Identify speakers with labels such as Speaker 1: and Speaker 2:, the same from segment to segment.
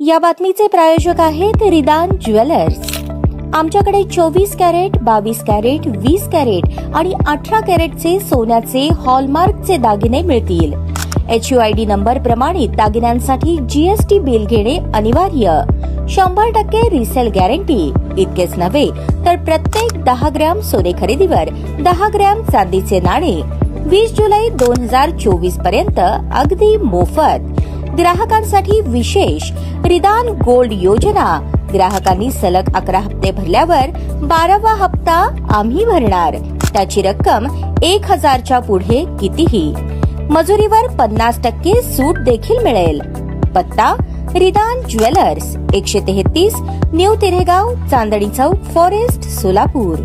Speaker 1: या बातमीचे प्रायोजक आहेत रिदान ज्वेलर्स। आमच्याकडे 24 कॅरेट, 22 कॅरेट, 20 कॅरेट आणि 18 कॅरेटचे सोन्याचे हॉलमार्कचे दागिने मिळतील। HUID नंबर प्रमाणित दागिन्यांसाठी GST बिल घेणे अनिवार्य। 100% रिसेल गॅरंटी। इतकेच नव्हे तर प्रत्येक 10 ग्रॅम सोने खरेदीवर 10 ग्रॅम चांदीचे नाणे 20 जुलै 2024 पर्यंत अगदी मोफत। ग्राहकांसाठी विशेष रिदान गोल्ड योजना। ग्राहकांनी सलग 11 हप्ते भरल्यावर 12वा हप्ता आम्ही भरणार। त्याची रक्कम 1000च्या पुढे कितीही। मजुरीवर 50% सूट देखील मिळेल। पत्ता रिदान jewellers, 133 new तिरेगाव, Chandni Chowk, forest, Solapur.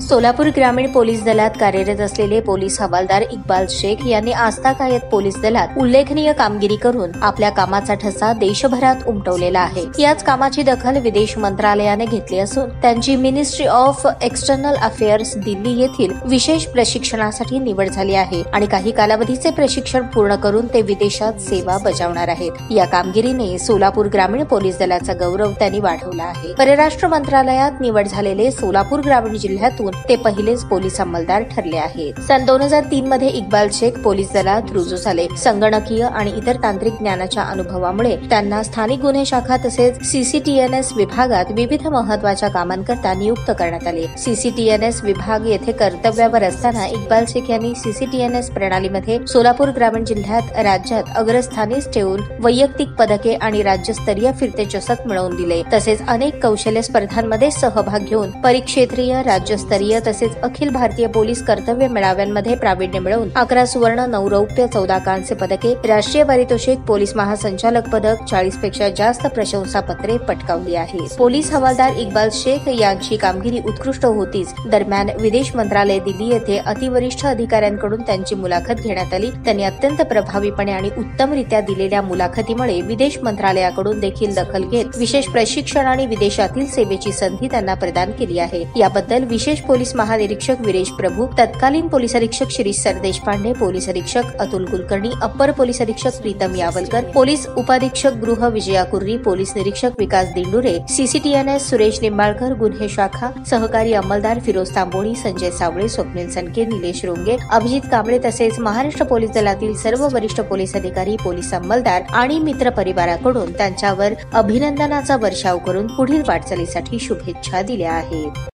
Speaker 1: Solapur ग्रामीण पोलीस दलात कार्यरत असलेले पोलीस हवालदार इक्बाल शेख यांनी आस्थाकायत पोलीस दलात उल्लेखनीय कामगिरी करून आपल्या कामाचा ठसा देशभरात उमटवलेला आहे। याच कामाची दखल विदेश मंत्रालयाने घेतली असून त्यांची ministry of external affairs Delhi येथील विशेष प्रशिक्षणासाठी निवड झाली आहे आणि काही कालावधीचे प्रशिक्षण पूर्ण करून ते विदेशात सेवा बजावणार आहेत। या कामगिरीने सोलापूर ग्रामीण पोलीस दलाचा गौरव त्यांनी वाढवला आहे। परराष्ट्र मंत्रालयात निवड झालेले सोलापूर ग्रामीण जिल्ह्यातून ते पहिलेच पोलीस अंमलदार ठरले आहेत। सन 2003 मध्ये इक्बाल शेख पोलीस दलात रुजू झाले। संगणकीय आणि इतर तांत्रिक ज्ञानाच्या अनुभवामुळे त्यांना स्थानिक गुन्हे शाखा तसेच CCTNS विभागात विविध महत्वाच्या कामांकरता नियुक्त करण्यात आले। CCTNS विभाग येथे कर्तव्यावर असताना इक्बाल शेख यांनी CCTNS प्रणालीमध्ये सोलापूर ग्रामीण जिल्ह्यात राज्यात अग्रस्थानीच ठेवून वैयक्तिक पदके आणि राज्यस्तरीय फिरते चषक मिळवून दिले। तसेच अनेक कौशल्य स्पर्धांमध्ये सहभाग घेऊन परिक्षेत्रीय, राज्यस्तरीय तसेच अखिल भारतीय पोलीस कर्तव्य मेळाव्यांमध्ये प्रावीण्य मिळवून 11 सुवर्ण, 9 रौप्य, 14 कांस्य पदके, राष्ट्रीय पारितोषिक, पोलीस महासंचालक पदक, 40 पेक्षा जास्त प्रशंसापत्रे पटकावली आहेत। पोलीस हवालदार इक्बाल शेख यांची कामगिरी उत्कृष्ट होतीच, दरम्यान विदेश मंत्रालय दिल्ली येथे अतिवरिष्ठ अधिकाऱ्यांकडून त्यांची मुलाखत घेण्यात आली। त्यांनी अत्यंत प्रभावीपणे आणि उत्तमरित्या दिलेल्या मुलाखतीमुळे विदेश मंत्रालयाकडून देखील दखल घेत विशेष प्रशिक्षण आणि विदेशातील सेवेची संधी त्यांना प्रदान केली आहे। याबद्दल विशेष पोलीस महानिरीक्षक विरेश प्रभू, तत्कालीन पोलीस अधीक्षक शिरीष सरदेशपांडे, पोलीस अधीक्षक अतुल कुलकर्णी, अप्पर पोलीस अधीक्षक प्रीतम यावलकर, पोलीस उपाधीक्षक गृह विजया कुर्री, पोलीस निरीक्षक विकास दिंडुरे, CCTNS सुरेश निंबाळकर, गुन्हे शाखा सहकारी अंमलदार फिरोज तांबोळी, संजय सावळे, स्वप्नील सनके, निलेश रोंगे, अभिजित कांबळे तसेच महाराष्ट्र पोलीस दलातील सर्व वरिष्ठ पोलीस अधिकारी, पोलीस अंमलदार आणि मित्र परिवाराकडून त्यांच्यावर अभिनंदनाचा वर्षाव करून पुढील वाटचालीसाठी शुभेच्छा दिल्या आहेत।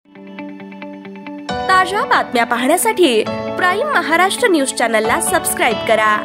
Speaker 2: ताज्या बातम्या पाहण्यासाठी प्राईम महाराष्ट्र न्यूज चॅनलला सबस्क्राईब करा।